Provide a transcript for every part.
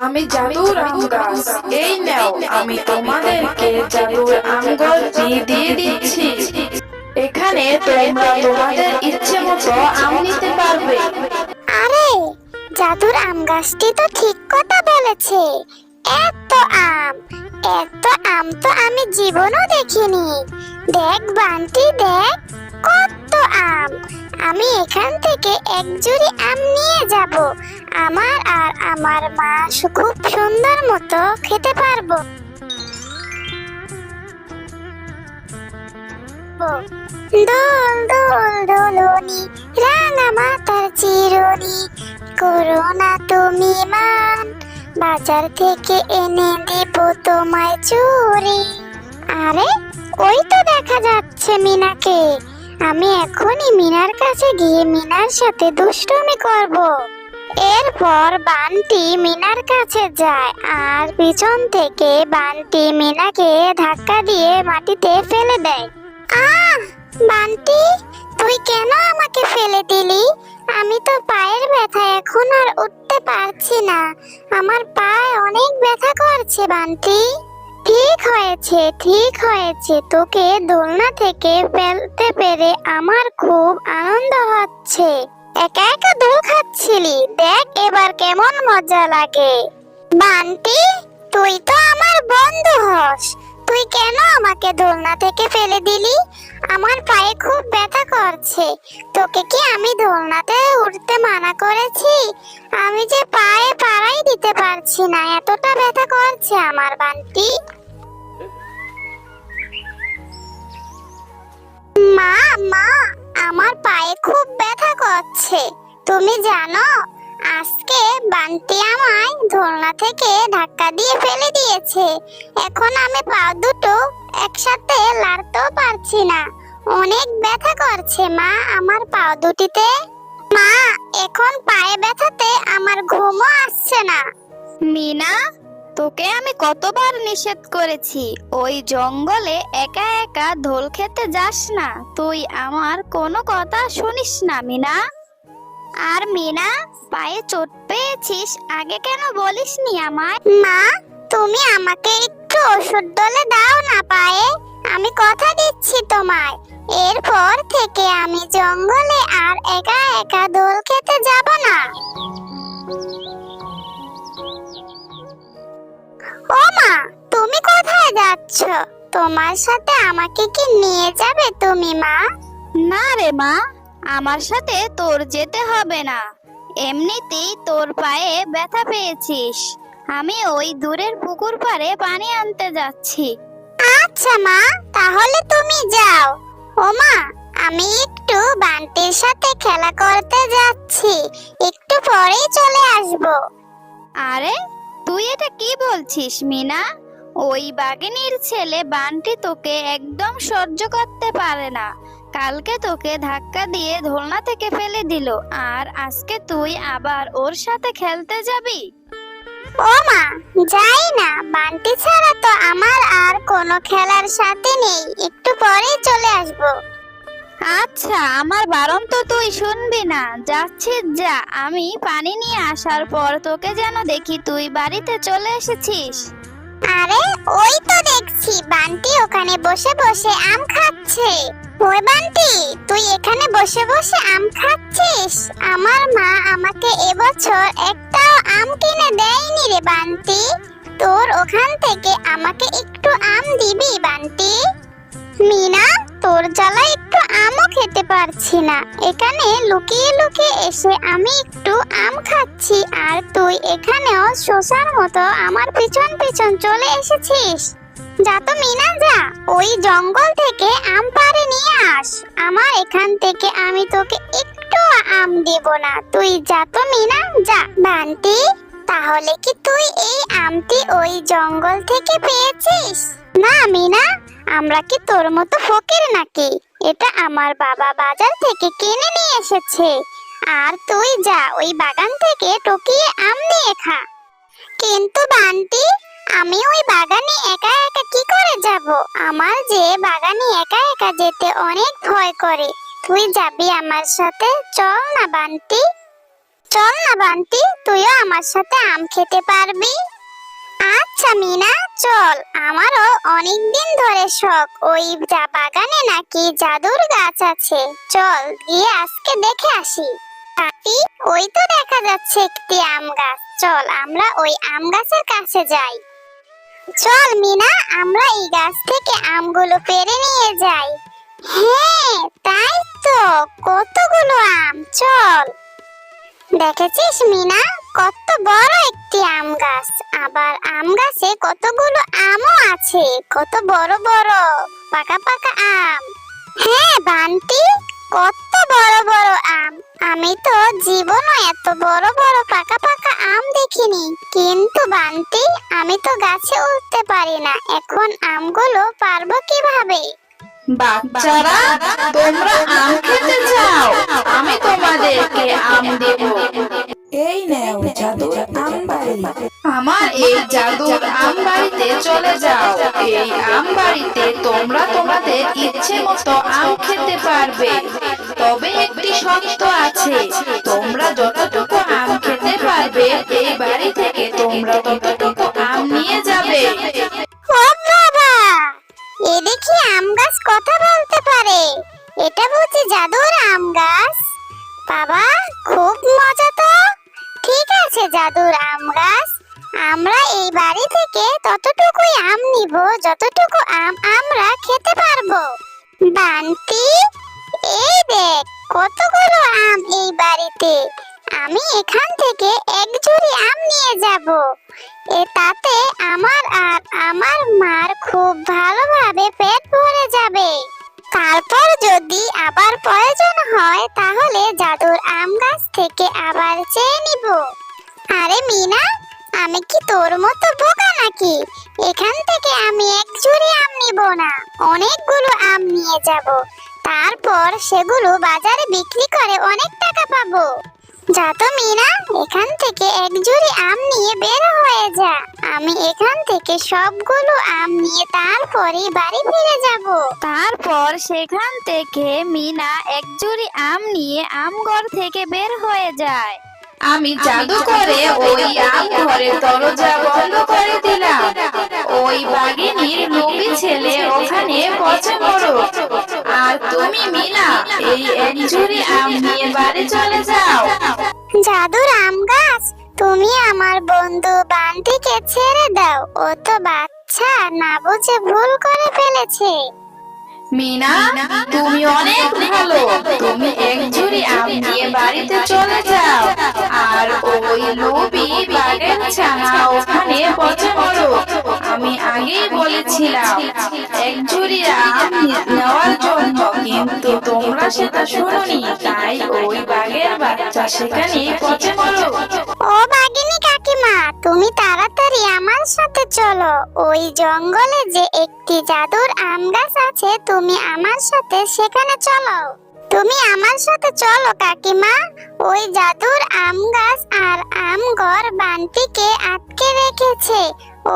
আমি জাদুর আম গাছ। এই নাও, আমি তোমাদেরকে জাদুর আম গছটি দিয়ে দিচ্ছি। এখানে তোমরা তোমাদের ইচ্ছে মতো আম নিতে পারবে। আরে, জাদুর আম গাছটি তো ঠিক কথা বলেছে। এত আম, এত আম তো আমি জীবনও দেখিনি। দেখ বান্টি, দেখ কত আম। আমি এখান থেকে এক ঝুড়ি আম নিয়ে যাব। আমার আর আমার মা খুব সুন্দর মতো খেতে পারবো। দোল দোল দোলনি, রাঙা মাতার চিরুনি, করো না তুমি মান, বাজার থেকে এনে দেব তোমায় চুরি। আরে, ওই তো দেখা যাচ্ছে মিনাকে। আমি এখনই মিনার কাছে গিয়ে মিনার সাথে দুষ্টুমি করব। এরপর বান্টি মিনার কাছে যায় আর পিছন থেকে বান্টি মিনাকে ধাক্কা দিয়ে মাটিতে ফেলে দেয়। আহ, বান্টি, তুই কেন আমাকে ফেলে দিলি? আমি তো পায়ের ব্যথা, এখন আর উঠতে পারছি না। আমার পায়ে অনেক ব্যথা করছে বান্টি। ঠিক হয়েছে, ঠিক হয়েছে, তোকে দোলনা থেকে ফেলতে পেরে আমার খুব আনন্দ হচ্ছে। একা একা দোল খাচ্ছিলি, দেখ এবার কেমন মজা লাগে। বান্টি, তুই তো আমার বন্ধু হস, তুই কেন আমাকে দোলনা থেকে ফেলে দিলি? আমার পায়ে খুব ব্যথা করছে। তোকে কি আমি দোলনাতে উঠতে মানা করেছি? আমি যে পায়ে পাড়াই দিতে পারছি না, এতটা ব্যথা করছে আমার বান্টি। মা, মা, আমার পায়ে খুব ব্যথা করছে। তুমি জানো, আজকে বান্টি আমায় দোলনা থেকে ধাক্কা দিয়ে ফেলে দিয়েছে। এখন আমি পা দুটো একসাথে লাড়তেও পারছি না। অনেক ব্যথা করছে মা আমার পা দুটিতে। মা, এখন পায়ে ব্যথাতে আমার ঘুমও আসছে না। মিনা, তোকে আমি কতবার নিষেধ করেছি ওই জঙ্গলে একা একা দোল খেতে যাস না। তুই আমার কোনো কথা শুনিস না মিনা। আর মিনা, পায়ে চোট পেয়েছিস, আগে কেন বলিসনি আমায়? মা, তুমি আমাকে একটু ওষুধ দলে দাও না পায়ে। আমি কথা দিচ্ছি তোমায়, এরপর থেকে আমি জঙ্গলে আর একা একা দোল খেতে যাব না। ও মা, তুমি কোথায় যাচ্ছ? তোমার সাথে আমাকে কি নিয়ে যাবে তুমি মা? না রে মা, আমার সাথে তোর যেতে হবে না। এমনিতেই তোর পায়ে ব্যথা পেয়েছিস। আমি ওই দূরের পুকুর পাড়ে পানি আনতে যাচ্ছি। আচ্ছা মা, তাহলে তুমি যাও। ও মা, আমি একটু বান্টির সাথে খেলা করতে যাচ্ছি, একটু পরেই চলে আসবো। আরে, তুই এটা কি বলছিস মিনা? ওই বাঘিনীর ছেলে বান্টি তোকে একদম সহ্য করতে পারে না। কালকে তোকে ধাক্কা দিয়ে দোলনা থেকে ফেলে দিল, আর আজকে তুই আবার ওর সাথে খেলতে যাবি? ও মা, যাই না, বান্টি ছাড়া তো আমার আর কোনো খেলার সাথে নেই, একটু পরেই চলে আসবো। আচ্ছা, আমার বারণ তো তুই শুনবি না। যাচ্ছিস যা, আমি পানি নিয়ে আসার পর তোকে যেন দেখি তুই বাড়িতে চলে এসেছিস। আরে, ওই তো দেখছি বান্টি ওখানে বসে বসে আম খাচ্ছে। ওই বান্টি, তুই এখানে বসে বসে আম খাচ্ছিস? আমার মা আমাকে এবছর একটাও আম কিনে দেয়নি রে বান্টি। তোর ওখান থেকে আমাকে একটু আম দিবি বান্টি? মিনা, তোর জ্বালায় একটু আমও খেতে পারছি না। এখানে লুকিয়ে লুকিয়ে এসে আমি একটু আম খাচ্ছি, আর তুই এখানেও শোষার মতো আমার পিছন পিছন চলে এসেছিস। যা তো মিনা, যা, ওই জঙ্গল থেকে আম পাড়ে নিয়ে আস। আমার এখান থেকে আমি তোকে একটু আম দেব না। তুই যা তো মিনা, যা। বান্টি, তাহলে কি তুই এই আমটি ওই জঙ্গল থেকে পেয়েছিস? না মিনা, আমরা কি তোর মতো ফকির নাকি? এটা আমার বাবা বাজার থেকে কিনে নিয়ে এসেছে। আর তুই যা, ওই বাগান থেকে টকিয়ে আম নিয়ে খা। কিন্তু বান্টি, আমি ওই বাগানে একা একা কি করে যাব? আমার যে বাগানে একা একা যেতে অনেক ভয় করে। তুই যাবি আমার সাথে, চল না বান্টি। চল না বান্টি, তুইও আমার সাথে আম খেতে পারবি। আচ্ছা মিনা, চল। আমারও অনেক দিন ধরে শখ, ওই বাগানে নাকি জাদুর গাছ আছে। চল গিয়ে আজকে দেখে আসি। পাপি, ওই তো দেখা যাচ্ছে একটি আম গাছ। চল আমরা ওই আম গাছের কাছে যাই। চল মিনা, আমরা এই গাছ থেকে আমগুলো পেড়ে নিয়ে যাই। হ্যাঁ তাই তো, কতগুলো আম। চল। দেখেছিস মিনা, কত বড় একটি আম গাছ। আবার আম গাছে কতগুলো আমও আছে, কত বড় বড় পাকা পাকা আম। হ্যাঁ বান্টি, কত বড় বড় আম। আমি তো জীবনও এত বড় বড় পাকা পাকা আম দেখিনি। কিন্তু বান্টি, আমি তো গাছে উঠতে পারি না, এখন আমগুলো পারবো কিভাবে? বাচ্চারা, তোমরা আম খেতে চাও? আমি তোমাদেরকে আম দেব। এই নাও জাদুর আম বাড়ি। আমার এই জাদুর আম বাড়িতে চলে যাও। এই আম বাড়িতে তোমরা তোমাদের ইচ্ছে মতো আম খেতে পারবে। তবে একটি শর্ত আছে, তোমরা যতটুকু আম খেতে পারবে এই বাড়ি থেকে তোমরা ততটুকু আম নিয়ে যাবে। ও বাবা, এ দেখি আম গাছ কথা বলতে পারে। এটা বুঝি জাদুর আম গাছ? বাবা, খুব মজা তো। ঠিক আছে জাদুর আম গাছ, আমরা এই বাড়ি থেকে ততটুকুই আম নিব যতটুকু আম আমরা খেতে পারবো। বান্টি, এই দেখ কতগুলো আম এই বাড়িতে। আমি এখান থেকে এক ঝুড়ি আম নিয়ে যাব। তাতে আমার আর আমার মার খুব ভালোভাবে পেট ভরে যাবে। তারপর যদি আবার প্রয়োজন হয় তাহলে জাদুর আম গাছ থেকে আবার চেয়ে নিব। আরে মিনা, আমি কি তোর মতো বোকা নাকি? এখান থেকে আমি এক ঝুড়ি আম নিব না, অনেকগুলো আম নিয়ে যাব। তারপর সেগুলো বাজারে বিক্রি করে অনেক টাকা পাবো। যা তো মিনা, এখান থেকে এক ঝুড়ি আম নিয়ে বের হয়ে যা। আমি এখান থেকে সবগুলো আম নিয়ে তারপরে বাড়ি ফিরে যাব। তারপর সেখান থেকে মিনা এক ঝুড়ি আম নিয়ে আমঘর থেকে বের হয়ে যায়। আমি জাদু করে ওই আম ঘরের দরজা বন্ধ করে দিলাম। ওই বাঘিনীর লোভী ছেলে ওখানে পচে মরো। আর তুমি মিনা, এই এক ঝুড়ি আম নিয়ে বাড়ি চলে যাও। জাদুর আম গাছ, তুমি আমার বন্ধু বান্টিকে ছেড়ে দাও। ও তো বাচ্চা, না বুঝে ভুল করে ফেলেছে। মিনা, তুমি অনেক ভালো। তুমি এক ঝুড়ি আম নিয়ে বাড়িতে চলে যাও। আর ওই লোভী বাঘের ছানা ওখানে পচে মরো। আমি আগেই বলেছিলাম এক ঝুড়ি আম নেওয়ার জন্য, কিন্তু তোমরা সেটা শুনোনি। তাই ওই বাঘের বাচ্চা সেখানে পচে মরো। ও বাগিনী কাকিমা, তুমি তাড়াতাড়ি আমার সাথে চলো। ওই জঙ্গলে যে একটি জাদুর আম গাছ আছে, তুমি আমার সাথে সেখানে চলো। তুমি আমার সাথে চলো কাকিমা। ওই জাদুর আম গাছ আর আম ঘর বান্টিকে আটকে রেখেছে।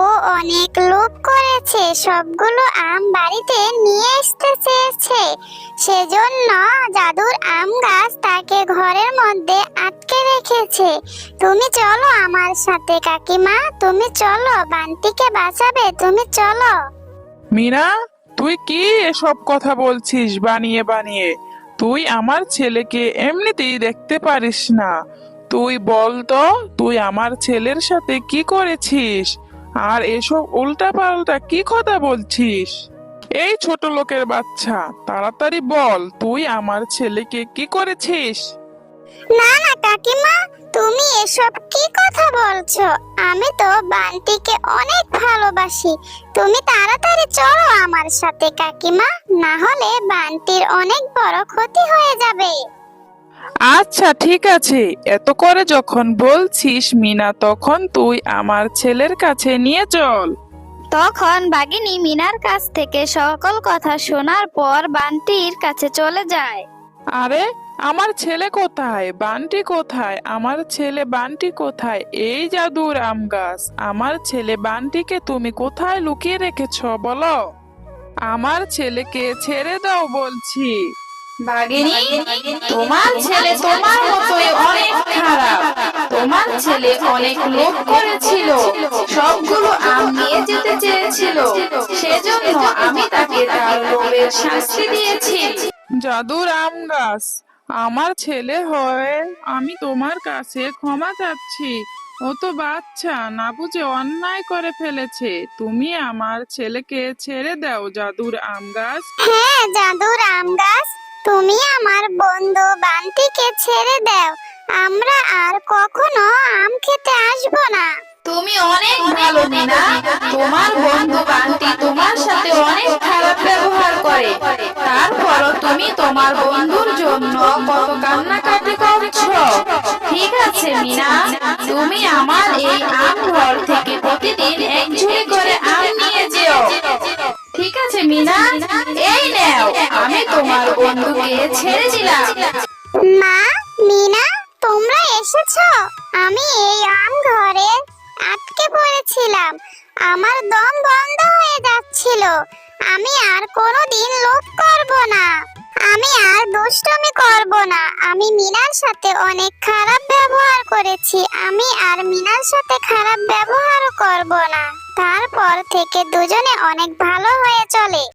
ও অনেক লোভ করেছে, সবগুলো আম বাড়িতে নিয়ে আসতে চেয়েছে। সেজন্য জাদুর আম গাছ তাকে ঘরের মধ্যে আটকে রেখেছে। তুমি চলো আমার সাথে কাকিমা, তুমি চলো, বান্টিকে বাঁচাবে, তুমি চলো। মিনা, তুই কি এসব কথা বলছিস বানিয়ে বানিয়ে? তুই আমার ছেলেকে এমনিতেই দেখতে পারিস না। তুই বল তো, তুই আমার ছেলের সাথে কি করেছিস? আর এসব উল্টা পাল্টা কি কথা বলছিস? এই ছোট লোকের বাচ্চা, তাড়াতাড়ি বল, তুই আমার ছেলেকে কি করেছিস? না না কাকিমা, তুমি এসব কি কথা বলছো? আমি তো বান্টিকে অনেক ভালোবাসি। তুমি তাড়াতাড়ি চলো আমার সাথে কাকিমা, না হলে বান্টির অনেক বড় ক্ষতি হয়ে যাবে। আচ্ছা ঠিক আছে, এত করে যখন বলছিস মিনা, তখন তুই আমার ছেলের কাছে নিয়ে চল। তখন বাঘিনী মিনার কাছ থেকে সকল কথা শোনার পর বান্টির কাছে চলে যায়। আরে, আমার ছেলে কোথায়? বান্টি কোথায়? আমার ছেলে বান্টি কোথায়? এই জাদুর আম গাছ, আমার ছেলে বান্টিকে তুমি কোথায় লুকিয়ে রেখেছো বলো? আমার ছেলেকে ছেড়ে দাও বলছি। বাঘিনী, তোমার ছেলে তোমার মতোই অনেক খারাপ। তোমার ছেলে অনেক লোভ করেছিল, সবগুলো আম নিয়ে যেতে চেয়েছিল, সেজন্য আমি তাকে তার লোভের শাস্তি দিয়েছি। জাদুর আম গাছ, আমার ছেলে হয়ে আমি তোমার কাছে ক্ষমা চাচ্ছি। ও তো বাচ্চা, না বুঝে অন্যায় করে ফেলেছে। তুমি আমার ছেলেকে ছেড়ে দাও জাদুর আম গাছ। হ্যাঁ জাদুর আম গাছ, তুমি আমার বন্ধু বান্টিকে ছেড়ে দাও। আমরা আর কখনো আম খেতে আসবো না। তুমি অনেক ভালো মিনা। তোমার বন্ধু বান্টি তোমার সাথে অনেক খারাপ ব্যবহার করে, তারপরও তুমি তোমার বন্ধুর জন্য কত কান্নাকাটি করছো। ঠিক আছে মিনা, তুমি আমার এই আম ঘর থেকে প্রতিদিন এক ঝুড়ি করে আম নিয়ে যেও। ঠিক আছে মিনা, এই নাও, আমি তোমার বন্ধুকে ছেড়ে দিলাম। মা, মিনা, তোমরা এসেছো? আমি এই আম ঘরে আটকে পড়েছিলাম, আমার দম বন্ধ হয়ে যাচ্ছিল। আমি আর কোনোদিন লোভ করব না, আমি আর দুষ্টুমি করব না। আমি মিনার সাথে অনেক খারাপ ব্যবহার করেছি, আমি আর মিনার সাথে খারাপ ব্যবহারও করব না। তারপর থেকে দুজনে অনেক ভালো হয়ে চলে।